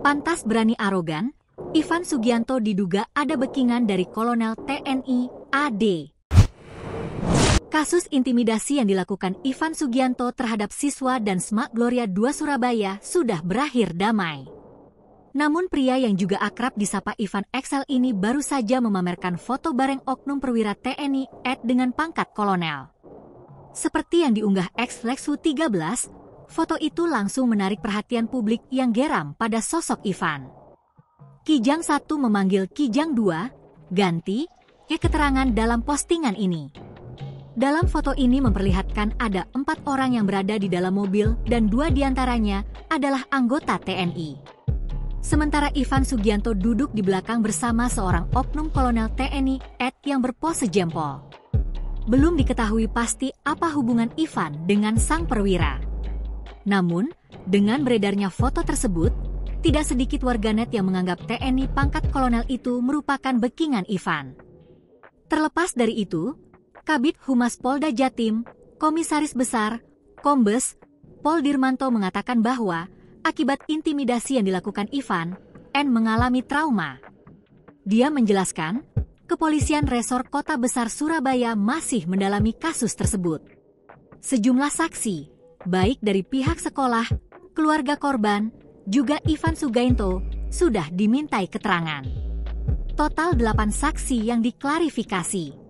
Pantas berani arogan, Ivan Sugianto diduga ada backingan dari Kolonel TNI AD. Kasus intimidasi yang dilakukan Ivan Sugianto terhadap siswa dan SMA Gloria II Surabaya sudah berakhir damai. Namun pria yang juga akrab disapa Ivan XL ini baru saja memamerkan foto bareng oknum perwira TNI AD dengan pangkat kolonel. Seperti yang diunggah X-Flexu 13, foto itu langsung menarik perhatian publik yang geram pada sosok Ivan. Kijang 1 memanggil Kijang 2, ganti, keterangan dalam postingan ini. Dalam foto ini memperlihatkan ada 4 orang yang berada di dalam mobil dan 2 diantaranya adalah anggota TNI. Sementara Ivan Sugianto duduk di belakang bersama seorang oknum kolonel TNI AD yang berpose jempol. Belum diketahui pasti apa hubungan Ivan dengan sang perwira. Namun, dengan beredarnya foto tersebut, tidak sedikit warganet yang menganggap TNI pangkat kolonel itu merupakan backingan Ivan. Terlepas dari itu, Kabid Humas Polda Jatim, Komisaris Besar, Kombes, Pol Dirmanto mengatakan bahwa akibat intimidasi yang dilakukan Ivan, N mengalami trauma. Dia menjelaskan, Kepolisian Resor Kota Besar Surabaya masih mendalami kasus tersebut. Sejumlah saksi, baik dari pihak sekolah, keluarga korban, juga Ivan Sugianto, sudah dimintai keterangan. Total 8 saksi yang diklarifikasi.